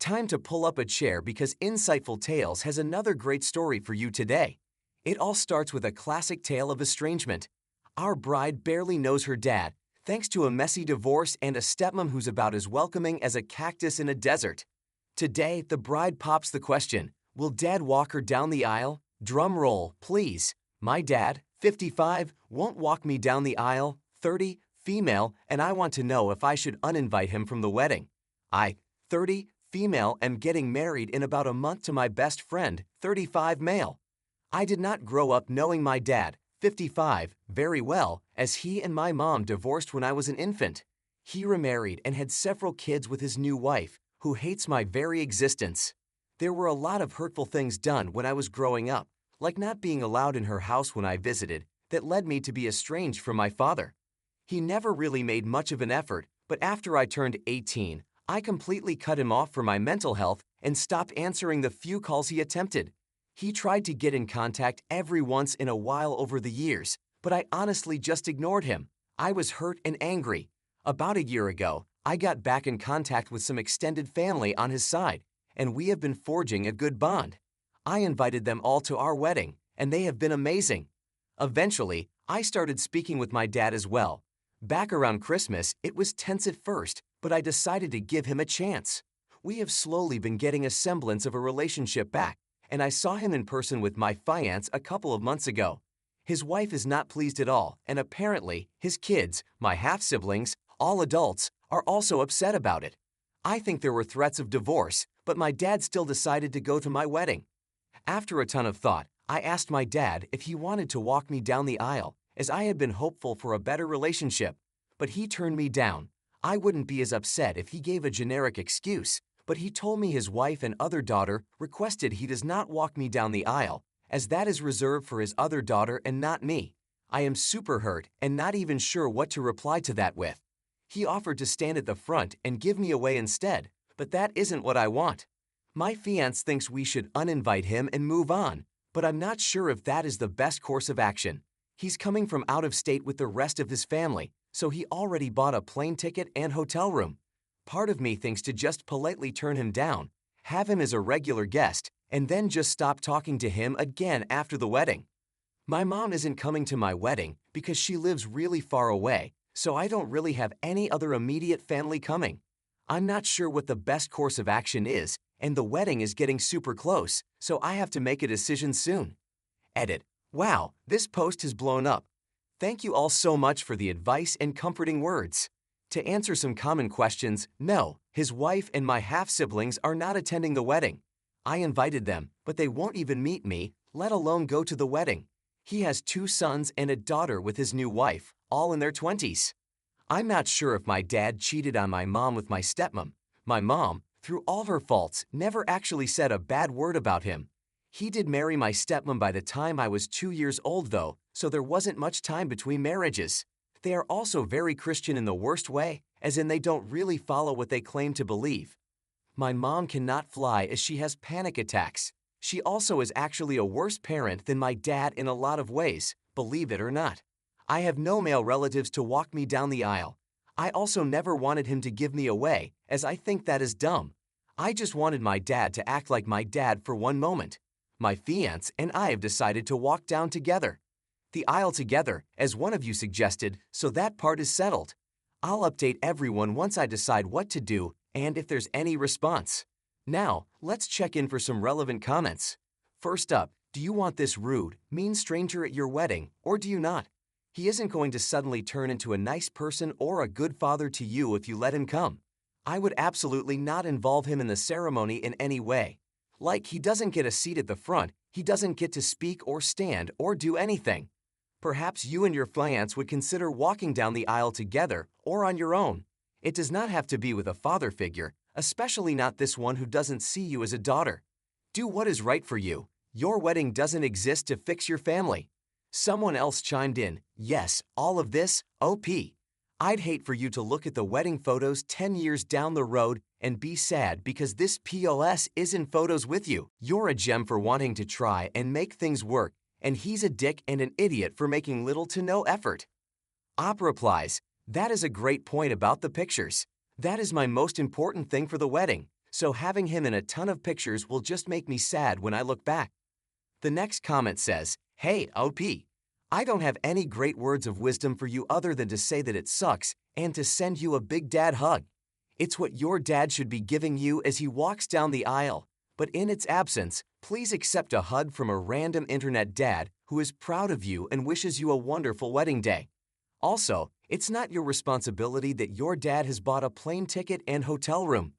Time to pull up a chair because Insightful Tales has another great story for you today. It all starts with a classic tale of estrangement. Our bride barely knows her dad, thanks to a messy divorce and a stepmom who's about as welcoming as a cactus in a desert. Today, the bride pops the question, will dad walk her down the aisle? Drum roll, please. My dad, 55, won't walk me down the aisle, 30, female, and I want to know if I should uninvite him from the wedding. I, 30, female, am getting married in about a month to my best friend, 35, male. I did not grow up knowing my dad, 55, very well, as he and my mom divorced when I was an infant. He remarried and had several kids with his new wife, who hates my very existence. There were a lot of hurtful things done when I was growing up, like not being allowed in her house when I visited, that led me to be estranged from my father. He never really made much of an effort, but after I turned 18, I completely cut him off for my mental health and stopped answering the few calls he attempted. He tried to get in contact every once in a while over the years, but I honestly just ignored him. I was hurt and angry. About a year ago, I got back in contact with some extended family on his side, and we have been forging a good bond. I invited them all to our wedding, and they have been amazing. Eventually, I started speaking with my dad as well. Back around Christmas, it was tense at first, but I decided to give him a chance. We have slowly been getting a semblance of a relationship back, and I saw him in person with my fiancé a couple of months ago. His wife is not pleased at all, and apparently, his kids, my half-siblings, all adults, are also upset about it. I think there were threats of divorce, but my dad still decided to go to my wedding. After a ton of thought, I asked my dad if he wanted to walk me down the aisle, as I had been hopeful for a better relationship. But he turned me down. I wouldn't be as upset if he gave a generic excuse, but he told me his wife and other daughter requested he does not walk me down the aisle, as that is reserved for his other daughter and not me. I am super hurt and not even sure what to reply to that with. He offered to stand at the front and give me away instead, but that isn't what I want. My fiancé thinks we should uninvite him and move on, but I'm not sure if that is the best course of action. He's coming from out of state with the rest of his family, so he already bought a plane ticket and hotel room. Part of me thinks to just politely turn him down, have him as a regular guest, and then just stop talking to him again after the wedding. My mom isn't coming to my wedding because she lives really far away, so I don't really have any other immediate family coming. I'm not sure what the best course of action is, and the wedding is getting super close, so I have to make a decision soon. Edit. Wow, this post has blown up. Thank you all so much for the advice and comforting words. To answer some common questions, no, his wife and my half-siblings are not attending the wedding. I invited them, but they won't even meet me, let alone go to the wedding. He has 2 sons and a daughter with his new wife, all in their 20s. I'm not sure if my dad cheated on my mom with my stepmom. My mom, through all her faults, never actually said a bad word about him. He did marry my stepmom by the time I was 2 years old though, so there wasn't much time between marriages. They are also very Christian in the worst way, as in they don't really follow what they claim to believe. My mom cannot fly as she has panic attacks. She also is actually a worse parent than my dad in a lot of ways, believe it or not. I have no male relatives to walk me down the aisle. I also never wanted him to give me away, as I think that is dumb. I just wanted my dad to act like my dad for one moment. My fiancé and I have decided to walk down together. The aisle together, as one of you suggested, so that part is settled. I'll update everyone once I decide what to do and if there's any response. Now, let's check in for some relevant comments. First up, do you want this rude, mean stranger at your wedding, or do you not? He isn't going to suddenly turn into a nice person or a good father to you if you let him come. I would absolutely not involve him in the ceremony in any way. Like, he doesn't get a seat at the front, he doesn't get to speak or stand or do anything. Perhaps you and your fiancé would consider walking down the aisle together or on your own. It does not have to be with a father figure, especially not this one who doesn't see you as a daughter. Do what is right for you. Your wedding doesn't exist to fix your family. Someone else chimed in, yes, all of this, OP. I'd hate for you to look at the wedding photos 10 years down the road and be sad because this POS isn't photos with you. You're a gem for wanting to try and make things work, and he's a dick and an idiot for making little to no effort. Op replies, that is a great point about the pictures. That is my most important thing for the wedding. so having him in a ton of pictures will just make me sad when I look back. The next comment says, "Hey, OP. I don't have any great words of wisdom for you other than to say that it sucks and to send you a big dad hug. It's what your dad should be giving you as he walks down the aisle. But in its absence, please accept a hug from a random internet dad who is proud of you and wishes you a wonderful wedding day. Also, it's not your responsibility that your dad has bought a plane ticket and hotel room.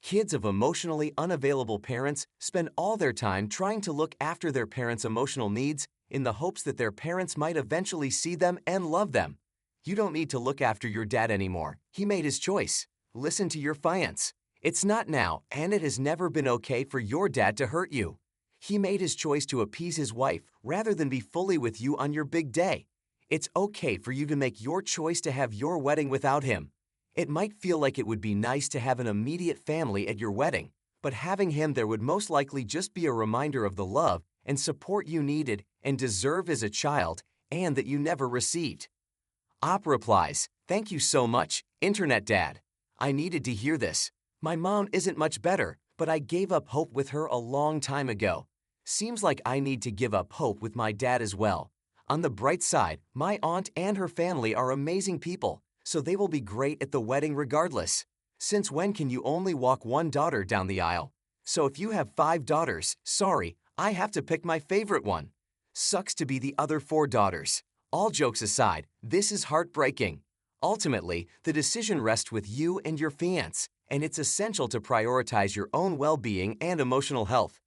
Kids of emotionally unavailable parents spend all their time trying to look after their parents' emotional needs in the hopes that their parents might eventually see them and love them. You don't need to look after your dad anymore. He made his choice. Listen to your fiance. It's not now, and it has never been okay for your dad to hurt you. He made his choice to appease his wife rather than be fully with you on your big day. It's okay for you to make your choice to have your wedding without him. It might feel like it would be nice to have an immediate family at your wedding, but having him there would most likely just be a reminder of the love and support you needed and deserve as a child and that you never received." Op replies, "Thank you so much, Internet Dad. I needed to hear this. My mom isn't much better, but I gave up hope with her a long time ago. Seems like I need to give up hope with my dad as well. On the bright side, my aunt and her family are amazing people, so they will be great at the wedding regardless. Since when can you only walk one daughter down the aisle? So if you have 5 daughters, sorry, I have to pick my favorite one. Sucks to be the other 4 daughters. All jokes aside, this is heartbreaking. Ultimately, the decision rests with you and your fiancé, and it's essential to prioritize your own well-being and emotional health.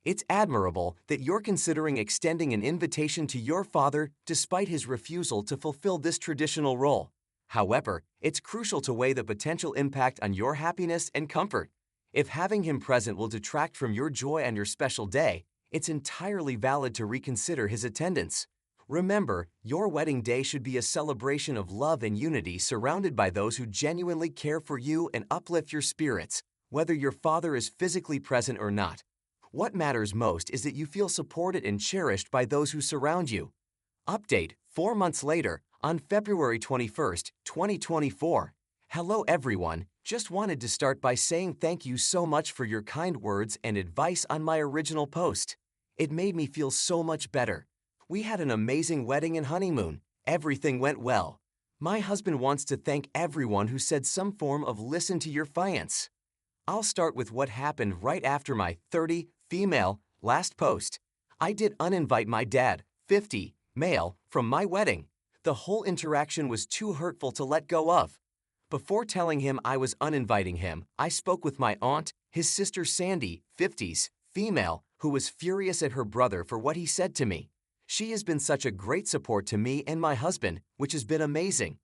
It's admirable that you're considering extending an invitation to your father despite his refusal to fulfill this traditional role. However, it's crucial to weigh the potential impact on your happiness and comfort. If having him present will detract from your joy on your special day, it's entirely valid to reconsider his attendance. Remember, your wedding day should be a celebration of love and unity surrounded by those who genuinely care for you and uplift your spirits, whether your father is physically present or not. What matters most is that you feel supported and cherished by those who surround you. Update 4 months later, on February 21st, 2024. Hello everyone, just wanted to start by saying thank you so much for your kind words and advice on my original post. It made me feel so much better. We had an amazing wedding and honeymoon. Everything went well. My husband wants to thank everyone who said some form of listen to your fiancé. I'll start with what happened right after my 30, female, last post. I did uninvite my dad, 50, male, from my wedding. The whole interaction was too hurtful to let go of. Before telling him I was uninviting him, I spoke with my aunt, his sister Sandy, 50s, female, who was furious at her brother for what he said to me. She has been such a great support to me and my husband, which has been amazing.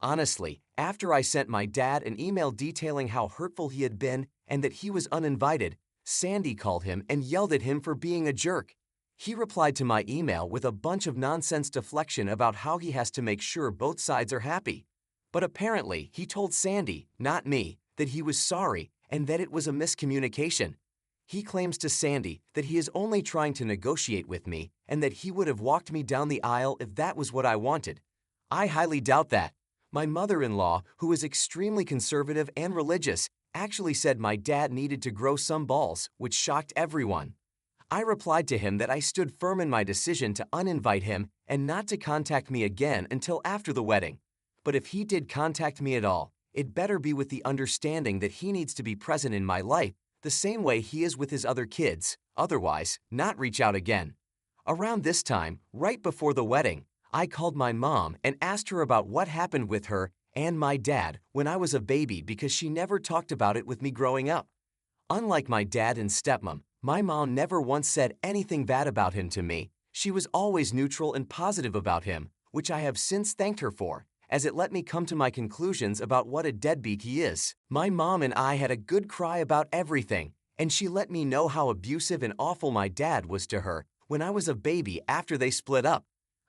Honestly, after I sent my dad an email detailing how hurtful he had been and that he was uninvited, Sandy called him and yelled at him for being a jerk. He replied to my email with a bunch of nonsense deflection about how he has to make sure both sides are happy. But apparently, he told Sandy, not me, that he was sorry and that it was a miscommunication. He claims to Sandy that he is only trying to negotiate with me and that he would have walked me down the aisle if that was what I wanted. I highly doubt that. My mother-in-law, who is extremely conservative and religious, actually said my dad needed to grow some balls, which shocked everyone. I replied to him that I stood firm in my decision to uninvite him and not to contact me again until after the wedding. But if he did contact me at all, it better be with the understanding that he needs to be present in my life the same way he is with his other kids, otherwise, not reach out again. Around this time, right before the wedding, I called my mom and asked her about what happened with her and my dad when I was a baby because she never talked about it with me growing up. Unlike my dad and stepmom, my mom never once said anything bad about him to me. She was always neutral and positive about him, which I have since thanked her for, as it let me come to my conclusions about what a deadbeat he is. My mom and I had a good cry about everything, and she let me know how abusive and awful my dad was to her when I was a baby after they split up.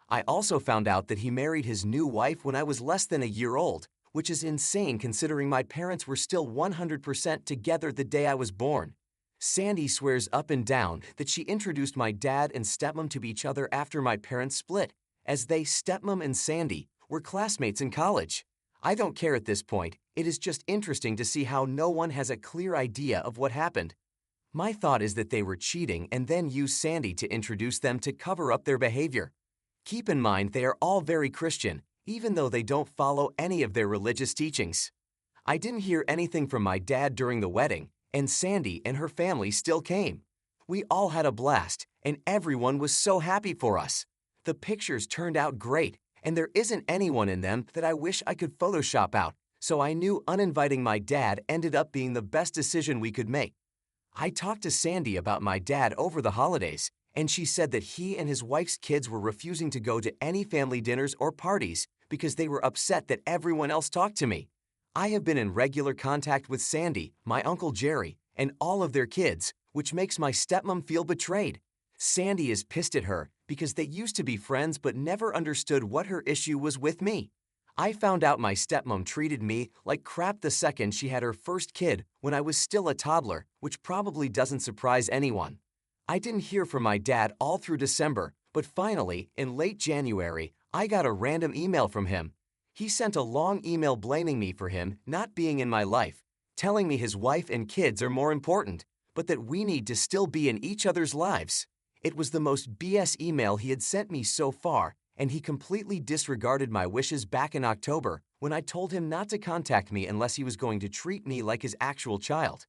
I also found out that he married his new wife when I was less than a year old, which is insane considering my parents were still 100% together the day I was born. Sandy swears up and down that she introduced my dad and stepmom to each other after my parents split, as they, stepmom and Sandy, were classmates in college. I don't care at this point. It is just interesting to see how no one has a clear idea of what happened. My thought is that they were cheating and then used Sandy to introduce them to cover up their behavior. Keep in mind they are all very Christian, even though they don't follow any of their religious teachings. I didn't hear anything from my dad during the wedding, and Sandy and her family still came. We all had a blast, and everyone was so happy for us. The pictures turned out great, and there isn't anyone in them that I wish I could Photoshop out, so I knew uninviting my dad ended up being the best decision we could make. I talked to Sandy about my dad over the holidays, and she said that he and his wife's kids were refusing to go to any family dinners or parties because they were upset that everyone else talked to me. I have been in regular contact with Sandy, my Uncle Jerry, and all of their kids, which makes my stepmom feel betrayed. Sandy is pissed at her because they used to be friends but never understood what her issue was with me. I found out my stepmom treated me like crap the second she had her first kid when I was still a toddler, which probably doesn't surprise anyone. I didn't hear from my dad all through December, but finally, in late January, I got a random email from him. He sent a long email blaming me for him not being in my life, telling me his wife and kids are more important, but that we need to still be in each other's lives. It was the most BS email he had sent me so far, and he completely disregarded my wishes back in October when I told him not to contact me unless he was going to treat me like his actual child.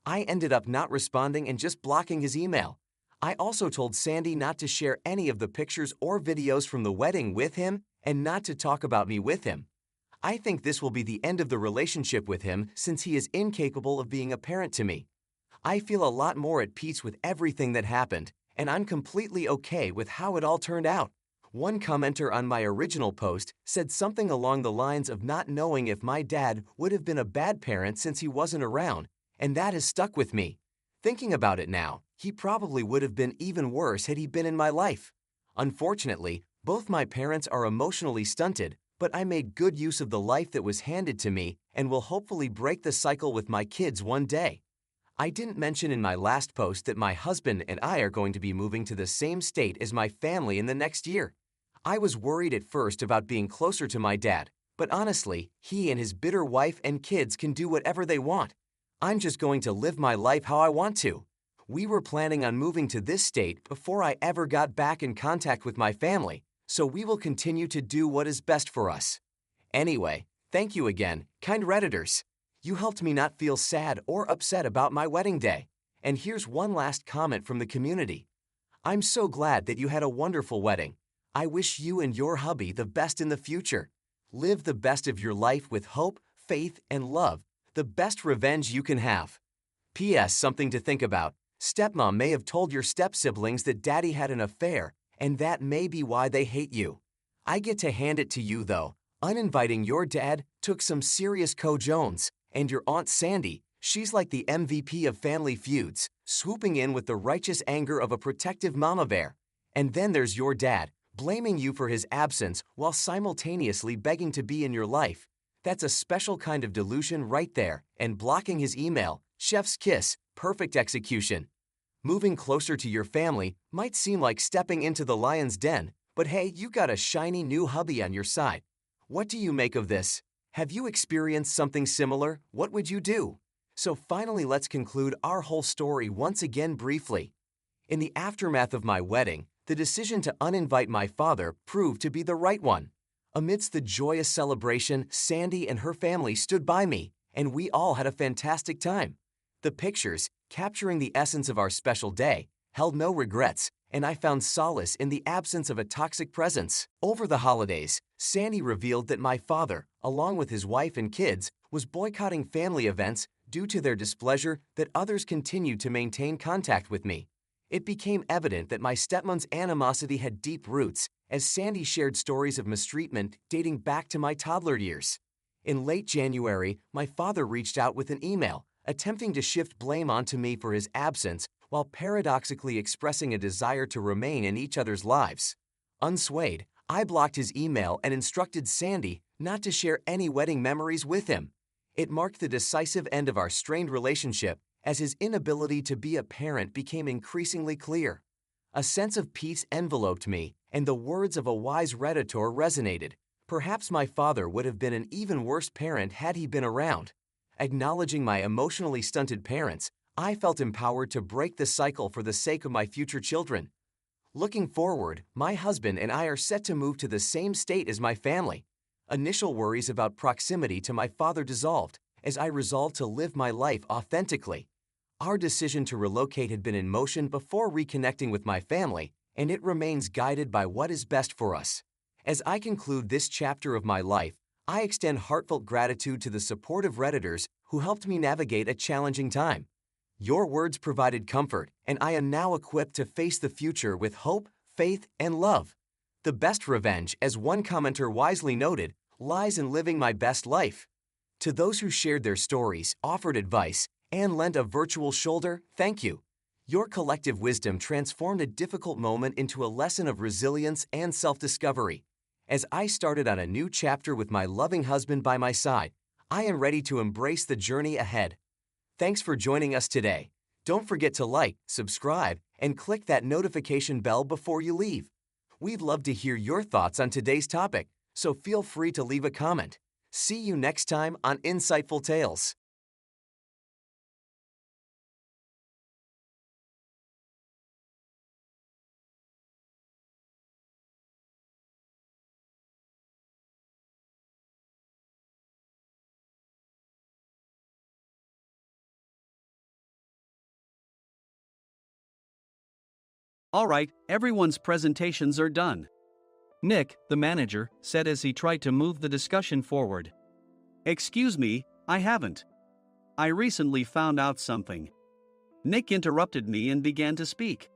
I ended up not responding and just blocking his email. I also told Sandy not to share any of the pictures or videos from the wedding with him and not to talk about me with him. I think this will be the end of the relationship with him since he is incapable of being a parent to me. I feel a lot more at peace with everything that happened, and I'm completely okay with how it all turned out. One commenter on my original post said something along the lines of not knowing if my dad would have been a bad parent since he wasn't around, and that has stuck with me. Thinking about it now, he probably would have been even worse had he been in my life. Unfortunately, both my parents are emotionally stunted, but I made good use of the life that was handed to me and will hopefully break the cycle with my kids one day. I didn't mention in my last post that my husband and I are going to be moving to the same state as my family in the next year. I was worried at first about being closer to my dad, but honestly, he and his bitter wife and kids can do whatever they want. I'm just going to live my life how I want to. We were planning on moving to this state before I ever got back in contact with my family, so we will continue to do what is best for us. Anyway, thank you again, kind Redditors. You helped me not feel sad or upset about my wedding day. And here's one last comment from the community. I'm so glad that you had a wonderful wedding. I wish you and your hubby the best in the future. Live the best of your life with hope, faith, and love, the best revenge you can have. P.S. Something to think about. Stepmom may have told your step-siblings that daddy had an affair, and that may be why they hate you. I get to hand it to you, though. Uninviting your dad took some serious co-Jones, and your Aunt Sandy, she's like the MVP of family feuds, swooping in with the righteous anger of a protective mama bear. And then there's your dad, blaming you for his absence while simultaneously begging to be in your life. That's a special kind of delusion right there, and blocking his email, chef's kiss, perfect execution. Moving closer to your family might seem like stepping into the lion's den, but hey, you got a shiny new hubby on your side. What do you make of this? Have you experienced something similar? What would you do? So finally, let's conclude our whole story once again briefly. In the aftermath of my wedding, the decision to uninvite my father proved to be the right one. Amidst the joyous celebration, Sandy and her family stood by me, and we all had a fantastic time. The pictures, capturing the essence of our special day, held no regrets, and I found solace in the absence of a toxic presence. Over the holidays, Sandy revealed that my father, along with his wife and kids, was boycotting family events due to their displeasure that others continued to maintain contact with me. It became evident that my stepmom's animosity had deep roots, as Sandy shared stories of mistreatment dating back to my toddler years. In late January, my father reached out with an email, attempting to shift blame onto me for his absence while paradoxically expressing a desire to remain in each other's lives. Unswayed, I blocked his email and instructed Sandy not to share any wedding memories with him. It marked the decisive end of our strained relationship as his inability to be a parent became increasingly clear. A sense of peace enveloped me, and the words of a wise Redditor resonated. Perhaps my father would have been an even worse parent had he been around. Acknowledging my emotionally stunted parents, I felt empowered to break the cycle for the sake of my future children. Looking forward, my husband and I are set to move to the same state as my family. Initial worries about proximity to my father dissolved as I resolved to live my life authentically. Our decision to relocate had been in motion before reconnecting with my family, and it remains guided by what is best for us. As I conclude this chapter of my life, I extend heartfelt gratitude to the supportive Redditors who helped me navigate a challenging time. Your words provided comfort, and I am now equipped to face the future with hope, faith, and love. The best revenge, as one commenter wisely noted, lies in living my best life. To those who shared their stories, offered advice, and lent a virtual shoulder, thank you. Your collective wisdom transformed a difficult moment into a lesson of resilience and self-discovery. As I started on a new chapter with my loving husband by my side, I am ready to embrace the journey ahead. Thanks for joining us today. Don't forget to like, subscribe, and click that notification bell before you leave. We'd love to hear your thoughts on today's topic, so feel free to leave a comment. See you next time on Insightful Tales. Alright, everyone's presentations are done. Nick, the manager, said as he tried to move the discussion forward. Excuse me, I haven't. I recently found out something. Nick interrupted me and began to speak.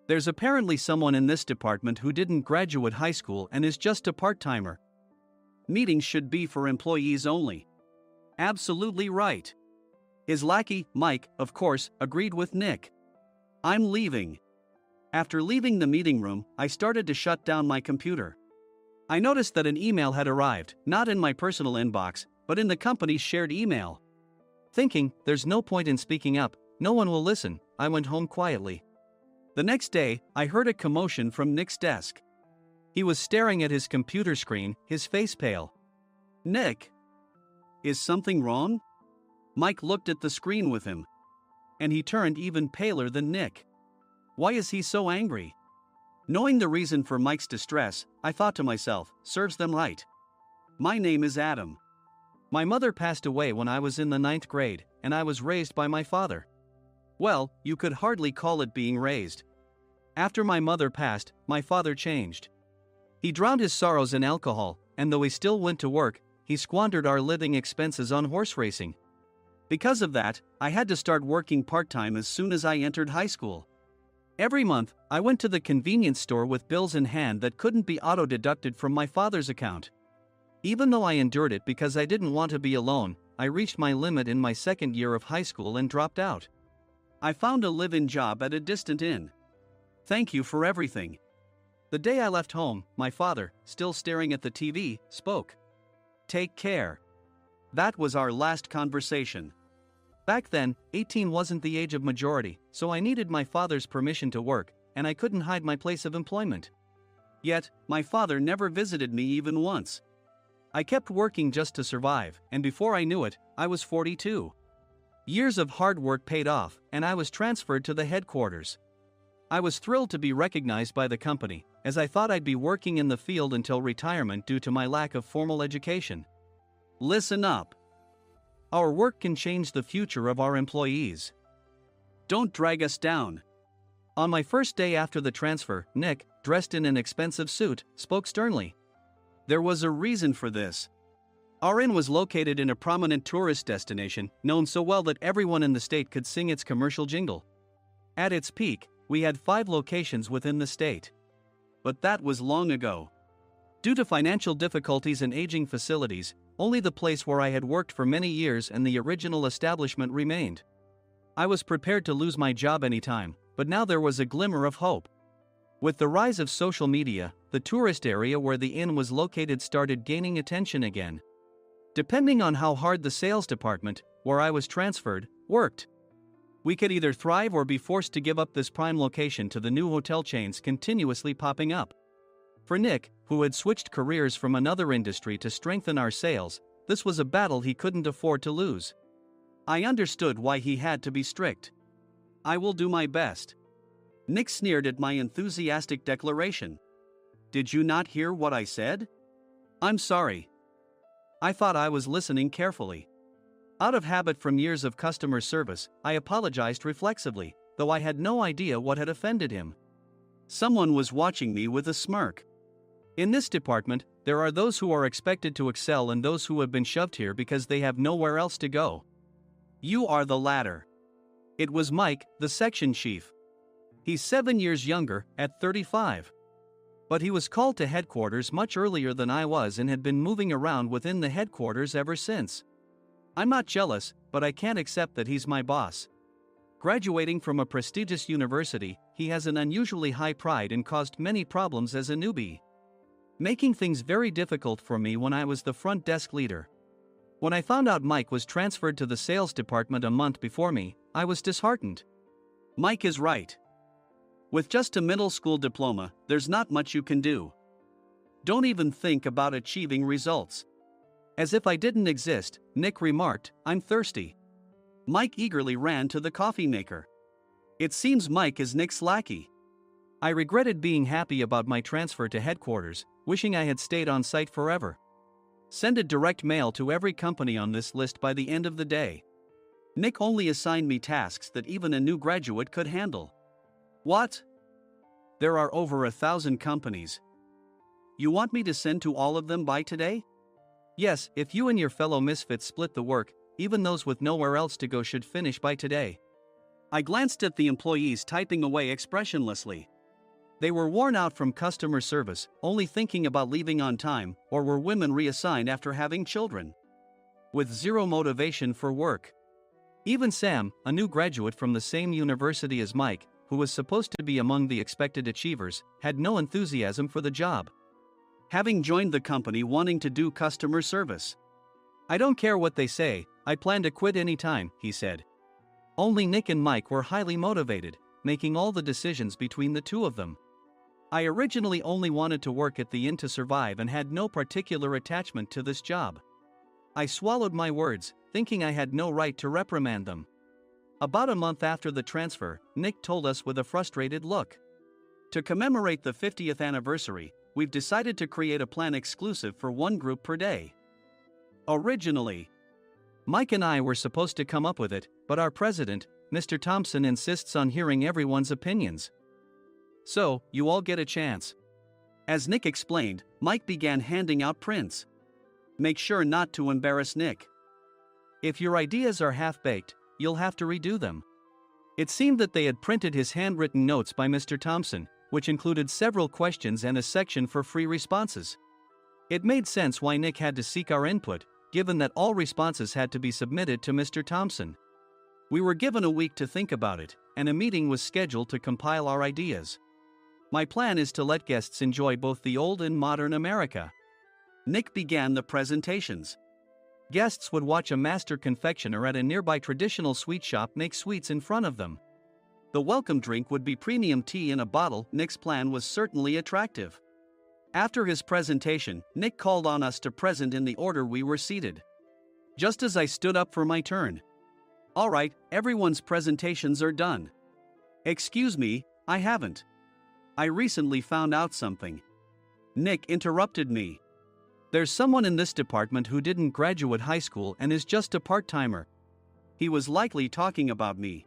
There's apparently someone in this department who didn't graduate high school and is just a part-timer. Meetings should be for employees only. Absolutely right. His lackey, Mike, of course, agreed with Nick. I'm leaving. After leaving the meeting room, I started to shut down my computer. I noticed that an email had arrived, not in my personal inbox, but in the company's shared email. Thinking, there's no point in speaking up, no one will listen, I went home quietly. The next day, I heard a commotion from Nick's desk. He was staring at his computer screen, his face pale. Nick! Is something wrong? Mike looked at the screen with him. And he turned even paler than Nick. Why is he so angry? Knowing the reason for Mike's distress, I thought to myself, serves them right. My name is Adam. My mother passed away when I was in the 9th grade, and I was raised by my father. Well, you could hardly call it being raised. After my mother passed, my father changed. He drowned his sorrows in alcohol, and though he still went to work, he squandered our living expenses on horse racing. Because of that, I had to start working part-time as soon as I entered high school. Every month, I went to the convenience store with bills in hand that couldn't be auto-deducted from my father's account. Even though I endured it because I didn't want to be alone, I reached my limit in my second year of high school and dropped out. I found a live-in job at a distant inn. Thank you for everything. The day I left home, my father, still staring at the TV, spoke. Take care. That was our last conversation. Back then, 18 wasn't the age of majority, so I needed my father's permission to work, and I couldn't hide my place of employment. Yet, my father never visited me even once. I kept working just to survive, and before I knew it, I was 42. Years of hard work paid off, and I was transferred to the headquarters. I was thrilled to be recognized by the company, as I thought I'd be working in the field until retirement due to my lack of formal education. Listen up. Our work can change the future of our employees. Don't drag us down. On my first day after the transfer, Nick, dressed in an expensive suit, spoke sternly. There was a reason for this. Our inn was located in a prominent tourist destination, known so well that everyone in the state could sing its commercial jingle. At its peak, we had 5 locations within the state. But that was long ago. Due to financial difficulties and aging facilities, only the place where I had worked for many years and the original establishment remained. I was prepared to lose my job anytime, but now there was a glimmer of hope. With the rise of social media, the tourist area where the inn was located started gaining attention again. Depending on how hard the sales department, where I was transferred, worked, we could either thrive or be forced to give up this prime location to the new hotel chains continuously popping up. For Nick, who had switched careers from another industry to strengthen our sales, this was a battle he couldn't afford to lose. I understood why he had to be strict. "I will do my best." Nick sneered at my enthusiastic declaration. "Did you not hear what I said?" "I'm sorry." I thought I was listening carefully. Out of habit from years of customer service, I apologized reflexively, though I had no idea what had offended him. Someone was watching me with a smirk. In this department, there are those who are expected to excel and those who have been shoved here because they have nowhere else to go. You are the latter. It was Mike, the section chief. He's 7 years younger, at 35. But he was called to headquarters much earlier than I was and had been moving around within the headquarters ever since. I'm not jealous, but I can't accept that he's my boss. Graduating from a prestigious university, he has an unusually high pride and caused many problems as a newbie, making things very difficult for me when I was the front desk leader. When I found out Mike was transferred to the sales department a month before me, I was disheartened. Mike is right. With just a middle school diploma, there's not much you can do. Don't even think about achieving results. As if I didn't exist, Nick remarked, "I'm thirsty." Mike eagerly ran to the coffee maker. It seems Mike is Nick's lackey. I regretted being happy about my transfer to headquarters, wishing I had stayed on site forever. Send a direct mail to every company on this list by the end of the day. Nick only assigned me tasks that even a new graduate could handle. What? There are over 1,000 companies. You want me to send to all of them by today? Yes, if you and your fellow misfits split the work, even those with nowhere else to go should finish by today. I glanced at the employees typing away expressionlessly. They were worn out from customer service, only thinking about leaving on time, or were women reassigned after having children, with zero motivation for work. Even Sam, a new graduate from the same university as Mike, who was supposed to be among the expected achievers, had no enthusiasm for the job, having joined the company wanting to do customer service. "I don't care what they say, I plan to quit any time," he said. Only Nick and Mike were highly motivated, making all the decisions between the two of them. I originally only wanted to work at the inn to survive and had no particular attachment to this job. I swallowed my words, thinking I had no right to reprimand them. About a month after the transfer, Nick told us with a frustrated look. "To commemorate the 50th anniversary, we've decided to create a plan exclusive for one group per day. Originally, Mike and I were supposed to come up with it, but our president, Mr. Thompson, insists on hearing everyone's opinions. So, you all get a chance." As Nick explained, Mike began handing out prints. "Make sure not to embarrass Nick. If your ideas are half-baked, you'll have to redo them." It seemed that they had printed his handwritten notes by Mr. Thompson, which included several questions and a section for free responses. It made sense why Nick had to seek our input, given that all responses had to be submitted to Mr. Thompson. We were given a week to think about it, and a meeting was scheduled to compile our ideas. My plan is to let guests enjoy both the old and modern America. Nick began the presentations. Guests would watch a master confectioner at a nearby traditional sweet shop make sweets in front of them. The welcome drink would be premium tea in a bottle. Nick's plan was certainly attractive. After his presentation, Nick called on us to present in the order we were seated. Just as I stood up for my turn. "All right, everyone's presentations are done." "Excuse me, I haven't. I recently found out something." Nick interrupted me. "There's someone in this department who didn't graduate high school and is just a part-timer." He was likely talking about me.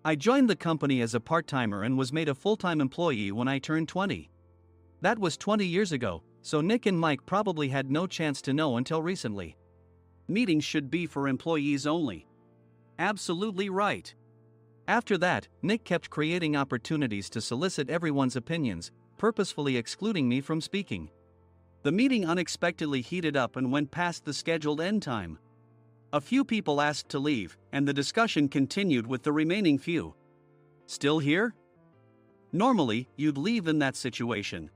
I joined the company as a part-timer and was made a full-time employee when I turned 20. That was 20 years ago, so Nick and Mike probably had no chance to know until recently. Meetings should be for employees only. Absolutely right. After that, Nick kept creating opportunities to solicit everyone's opinions, purposefully excluding me from speaking. The meeting unexpectedly heated up and went past the scheduled end time. A few people asked to leave, and the discussion continued with the remaining few. "Still here?" Normally, you'd leave in that situation.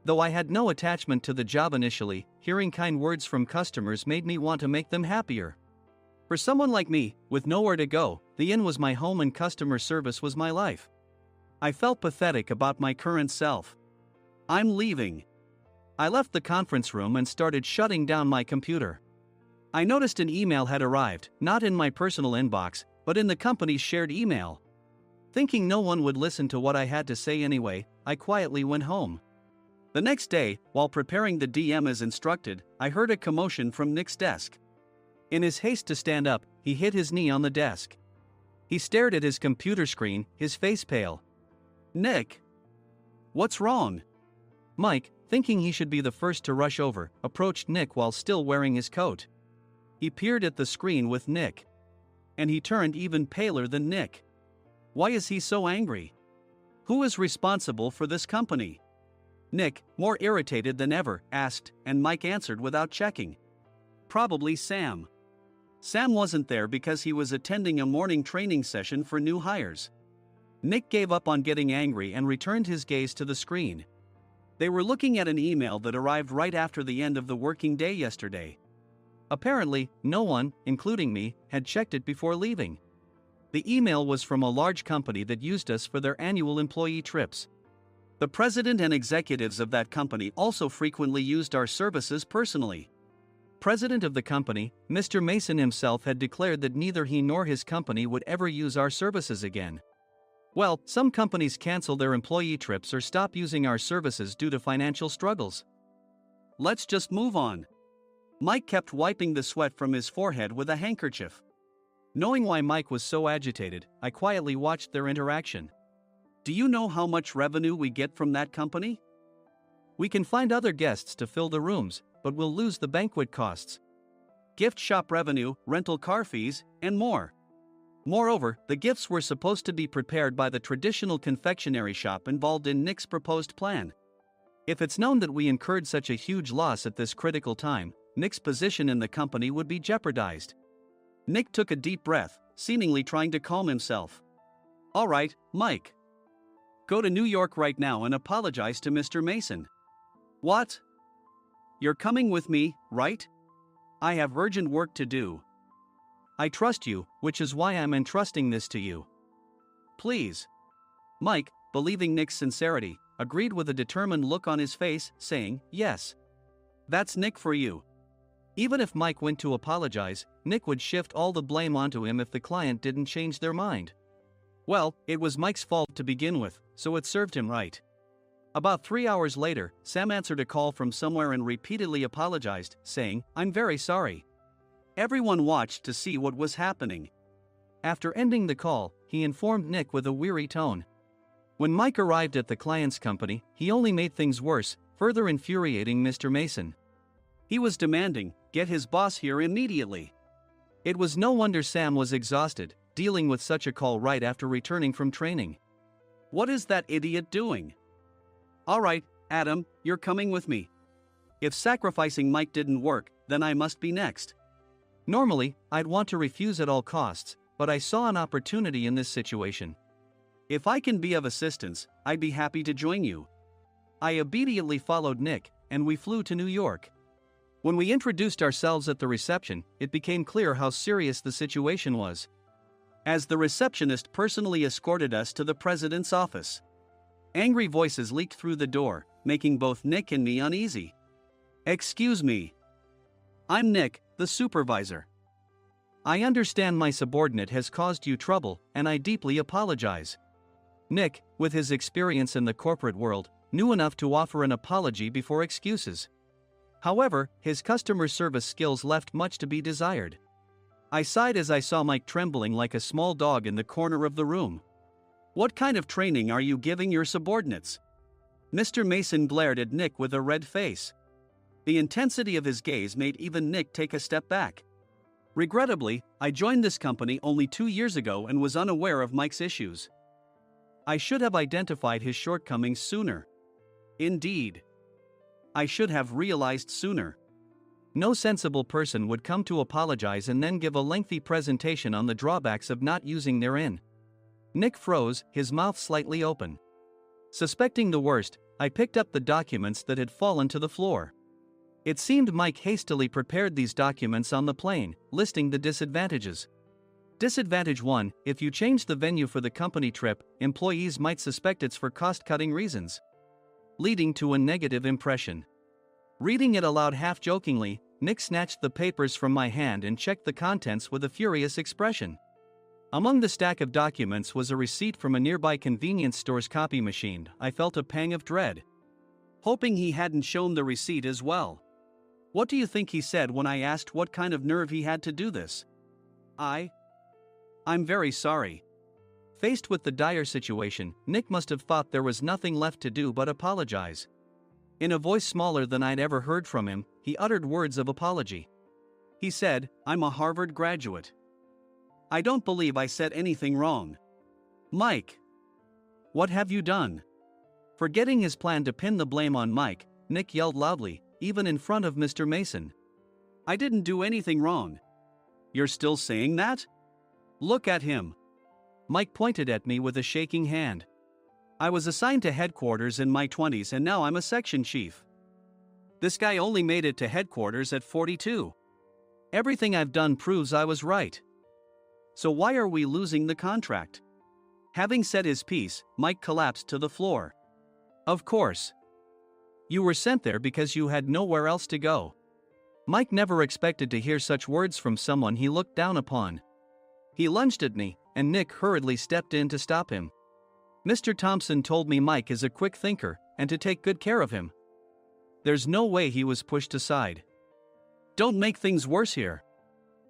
Though I had no attachment to the job initially, hearing kind words from customers made me want to make them happier. For someone like me, with nowhere to go, the inn was my home and customer service was my life. I felt pathetic about my current self. I'm leaving. I left the conference room and started shutting down my computer. I noticed an email had arrived, not in my personal inbox, but in the company's shared email. Thinking no one would listen to what I had to say anyway, I quietly went home. The next day, while preparing the DM as instructed, I heard a commotion from Nick's desk. In his haste to stand up, he hit his knee on the desk. He stared at his computer screen, his face pale. "Nick? What's wrong?" Mike, thinking he should be the first to rush over, approached Nick while still wearing his coat. He peered at the screen with Nick. And he turned even paler than Nick. Why is he so angry? Who is responsible for this company? Nick, more irritated than ever, asked, and Mike answered without checking. Probably Sam. Sam wasn't there because he was attending a morning training session for new hires. Nick gave up on getting angry and returned his gaze to the screen. They were looking at an email that arrived right after the end of the working day yesterday. Apparently, no one, including me, had checked it before leaving. The email was from a large company that used us for their annual employee trips. The president and executives of that company also frequently used our services personally. President of the company, Mr. Mason himself, had declared that neither he nor his company would ever use our services again. Well, some companies cancel their employee trips or stop using our services due to financial struggles. Let's just move on. Mike kept wiping the sweat from his forehead with a handkerchief. Knowing why Mike was so agitated, I quietly watched their interaction. Do you know how much revenue we get from that company? We can find other guests to fill the rooms, but we'll lose the banquet costs, gift shop revenue, rental car fees, and more. Moreover, the gifts were supposed to be prepared by the traditional confectionery shop involved in Nick's proposed plan. If it's known that we incurred such a huge loss at this critical time, Nick's position in the company would be jeopardized. Nick took a deep breath, seemingly trying to calm himself. All right, Mike. Go to New York right now and apologize to Mr. Mason. What? You're coming with me, right? I have urgent work to do. I trust you, which is why I'm entrusting this to you. Please. Mike, believing Nick's sincerity, agreed with a determined look on his face, saying, yes. That's Nick for you. Even if Mike went to apologize, Nick would shift all the blame onto him if the client didn't change their mind. Well, it was Mike's fault to begin with, so it served him right. About 3 hours later, Sam answered a call from somewhere and repeatedly apologized, saying, I'm very sorry. Everyone watched to see what was happening. After ending the call, he informed Nick with a weary tone. When Mike arrived at the client's company, he only made things worse, further infuriating Mr. Mason. He was demanding, get his boss here immediately. It was no wonder Sam was exhausted, dealing with such a call right after returning from training. What is that idiot doing? All right, Adam, you're coming with me. If sacrificing Mike didn't work, then I must be next. Normally, I'd want to refuse at all costs, but I saw an opportunity in this situation. If I can be of assistance, I'd be happy to join you. I immediately followed Nick, and we flew to New York. When we introduced ourselves at the reception, it became clear how serious the situation was, as the receptionist personally escorted us to the president's office. Angry voices leaked through the door, making both Nick and me uneasy. Excuse me. I'm Nick, the supervisor. I understand my subordinate has caused you trouble, and I deeply apologize. Nick, with his experience in the corporate world, knew enough to offer an apology before excuses. However, his customer service skills left much to be desired. I sighed as I saw Mike trembling like a small dog in the corner of the room. What kind of training are you giving your subordinates? Mr. Mason glared at Nick with a red face. The intensity of his gaze made even Nick take a step back. Regrettably, I joined this company only 2 years ago and was unaware of Mike's issues. I should have identified his shortcomings sooner. Indeed. I should have realized sooner. No sensible person would come to apologize and then give a lengthy presentation on the drawbacks of not using their in. Nick froze, his mouth slightly open. Suspecting the worst, I picked up the documents that had fallen to the floor. It seemed Mike hastily prepared these documents on the plane, listing the disadvantages. Disadvantage 1, if you change the venue for the company trip, employees might suspect it's for cost-cutting reasons. leading to a negative impression. Reading it aloud half-jokingly, Nick snatched the papers from my hand and checked the contents with a furious expression. Among the stack of documents was a receipt from a nearby convenience store's copy machine. I felt a pang of dread, hoping he hadn't shown the receipt as well. What do you think he said when I asked what kind of nerve he had to do this? I'm very sorry. Faced with the dire situation, Nick must have thought there was nothing left to do but apologize. In a voice smaller than I'd ever heard from him, he uttered words of apology. He said, "I'm a Harvard graduate. I don't believe I said anything wrong." Mike! What have you done? Forgetting his plan to pin the blame on Mike, Nick yelled loudly, even in front of Mr. Mason. "I didn't do anything wrong." "You're still saying that? Look at him." Mike pointed at me with a shaking hand. "I was assigned to headquarters in my 20s and now I'm a section chief. This guy only made it to headquarters at 42. Everything I've done proves I was right. So why are we losing the contract?" Having said his piece, Mike collapsed to the floor. "Of course. You were sent there because you had nowhere else to go." Mike never expected to hear such words from someone he looked down upon. He lunged at me, and Nick hurriedly stepped in to stop him. "Mr. Thompson told me Mike is a quick thinker, and to take good care of him." There's no way he was pushed aside. "Don't make things worse here.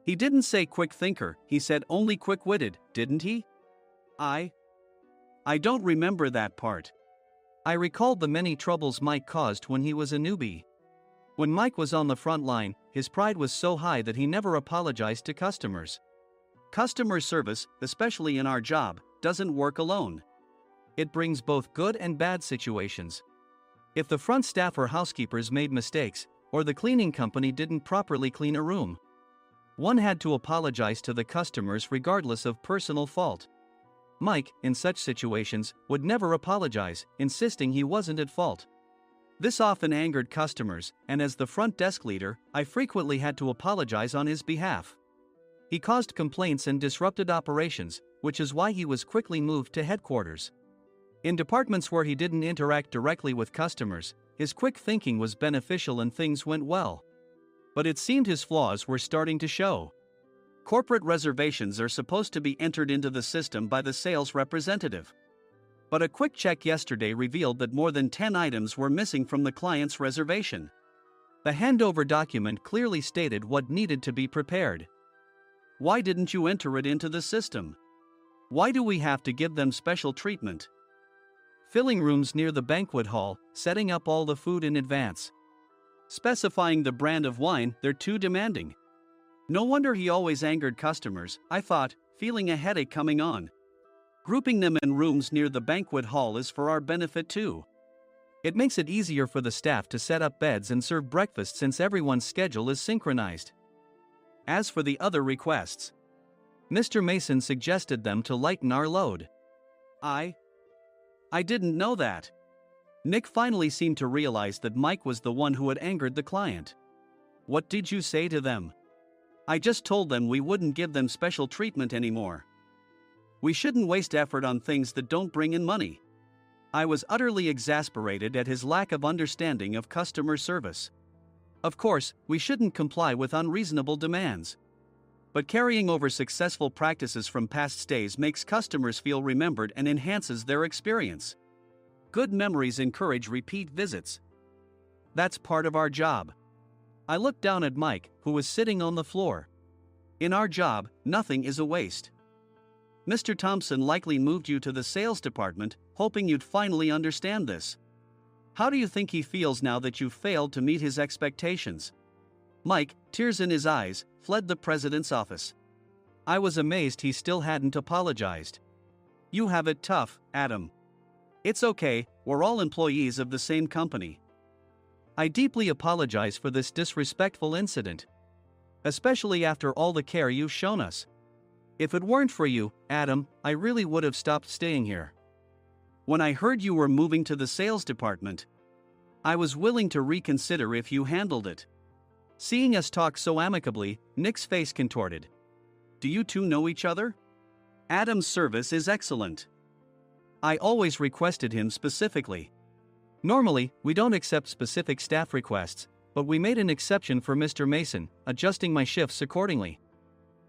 He didn't say quick thinker, he said only quick-witted, didn't he?" I don't remember that part." I recalled the many troubles Mike caused when he was a newbie. When Mike was on the front line, his pride was so high that he never apologized to customers. Customer service, especially in our job, doesn't work alone. It brings both good and bad situations. If the front staff or housekeepers made mistakes, or the cleaning company didn't properly clean a room, one had to apologize to the customers regardless of personal fault. Mike, in such situations, would never apologize, insisting he wasn't at fault. This often angered customers, and as the front desk leader, I frequently had to apologize on his behalf. He caused complaints and disrupted operations, which is why he was quickly moved to headquarters. In departments where he didn't interact directly with customers, his quick thinking was beneficial and things went well. But it seemed his flaws were starting to show. Corporate reservations are supposed to be entered into the system by the sales representative. But a quick check yesterday revealed that more than 10 items were missing from the client's reservation. The handover document clearly stated what needed to be prepared. Why didn't you enter it into the system? Why do we have to give them special treatment? Filling rooms near the banquet hall, setting up all the food in advance. Specifying the brand of wine, they're too demanding. No wonder he always angered customers, I thought, feeling a headache coming on. Grouping them in rooms near the banquet hall is for our benefit too. It makes it easier for the staff to set up beds and serve breakfast since everyone's schedule is synchronized. As for the other requests, Mr. Mason suggested them to lighten our load. I didn't know that. Nick finally seemed to realize that Mike was the one who had angered the client. What did you say to them? I just told them we wouldn't give them special treatment anymore. We shouldn't waste effort on things that don't bring in money. I was utterly exasperated at his lack of understanding of customer service. Of course, we shouldn't comply with unreasonable demands. But carrying over successful practices from past stays makes customers feel remembered and enhances their experience. Good memories encourage repeat visits. That's part of our job. I looked down at Mike, who was sitting on the floor. In our job, nothing is a waste. Mr. Thompson likely moved you to the sales department, hoping you'd finally understand this. How do you think he feels now that you failed to meet his expectations? Mike, tears in his eyes, fled the president's office. I was amazed he still hadn't apologized. You have it tough, Adam. It's okay, we're all employees of the same company. I deeply apologize for this disrespectful incident. Especially after all the care you've shown us. If it weren't for you, Adam, I really would have stopped staying here. When I heard you were moving to the sales department, I was willing to reconsider if you handled it. Seeing us talk so amicably, Nick's face contorted. Do you two know each other? Adam's service is excellent. I always requested him specifically. Normally, we don't accept specific staff requests, but we made an exception for Mr. Mason, adjusting my shifts accordingly.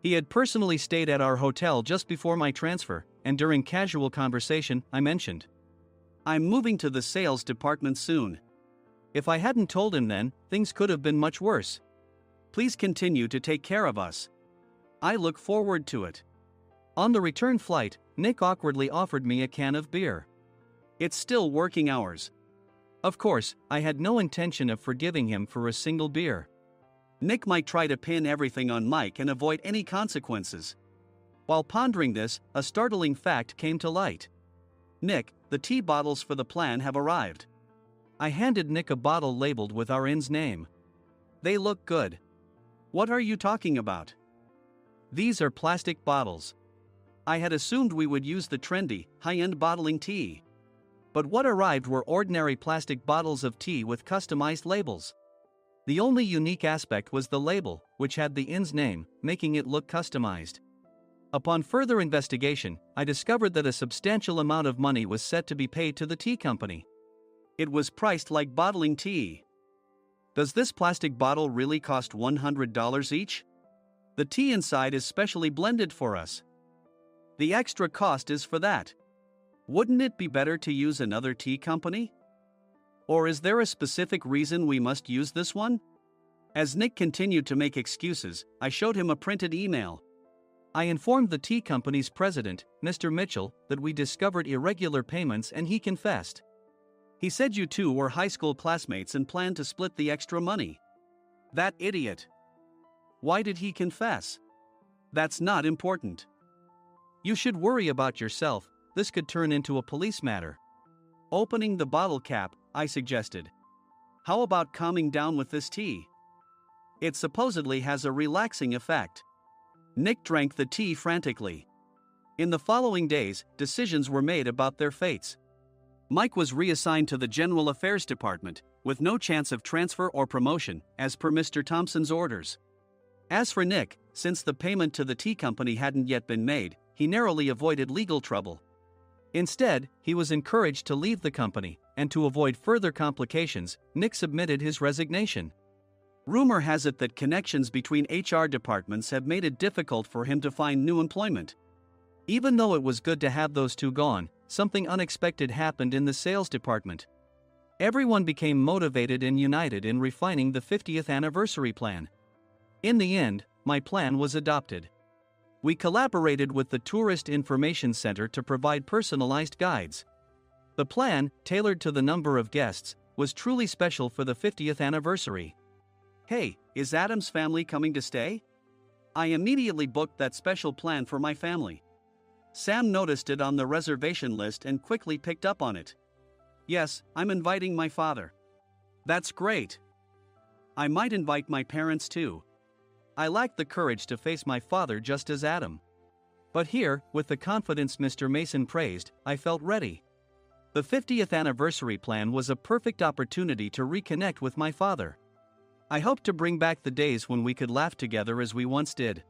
He had personally stayed at our hotel just before my transfer, and during casual conversation, I mentioned, "I'm moving to the sales department soon." If I hadn't told him then, things could have been much worse. Please continue to take care of us. I look forward to it. On the return flight, Nick awkwardly offered me a can of beer. It's still working hours. Of course, I had no intention of forgiving him for a single beer. Nick might try to pin everything on Mike and avoid any consequences. While pondering this, a startling fact came to light. "Nick, the tea bottles for the plan have arrived." I handed Nick a bottle labeled with our inn's name. "They look good." "What are you talking about?" "These are plastic bottles. I had assumed we would use the trendy, high-end bottling tea. But what arrived were ordinary plastic bottles of tea with customized labels. The only unique aspect was the label, which had the inn's name, making it look customized. Upon further investigation, I discovered that a substantial amount of money was set to be paid to the tea company. It was priced like bottling tea. Does this plastic bottle really cost $100 each? The tea inside is specially blended for us. The extra cost is for that. Wouldn't it be better to use another tea company? Or is there a specific reason we must use this one? As Nick continued to make excuses, I showed him a printed email. I informed the tea company's president, Mr. Mitchell, that we discovered irregular payments and he confessed. He said you two were high school classmates and planned to split the extra money. That idiot. Why did he confess? That's not important. You should worry about yourself, this could turn into a police matter. Opening the bottle cap, I suggested. How about calming down with this tea? It supposedly has a relaxing effect. Nick drank the tea frantically. In the following days, decisions were made about their fates. Mike was reassigned to the General Affairs Department, with no chance of transfer or promotion, as per Mr. Thompson's orders. As for Nick, since the payment to the tea company hadn't yet been made, he narrowly avoided legal trouble. Instead, he was encouraged to leave the company, and to avoid further complications, Nick submitted his resignation. Rumor has it that connections between HR departments have made it difficult for him to find new employment. Even though it was good to have those two gone, something unexpected happened in the sales department. Everyone became motivated and united in refining the 50th anniversary plan. In the end, my plan was adopted. We collaborated with the Tourist Information Center to provide personalized guides. The plan, tailored to the number of guests, was truly special for the 50th anniversary. "Hey, is Adam's family coming to stay?" I immediately booked that special plan for my family. Sam noticed it on the reservation list and quickly picked up on it. "Yes, I'm inviting my father." "That's great. I might invite my parents too." I lacked the courage to face my father just as Adam. But here, with the confidence Mr. Mason praised, I felt ready. The 50th anniversary plan was a perfect opportunity to reconnect with my father. I hoped to bring back the days when we could laugh together as we once did.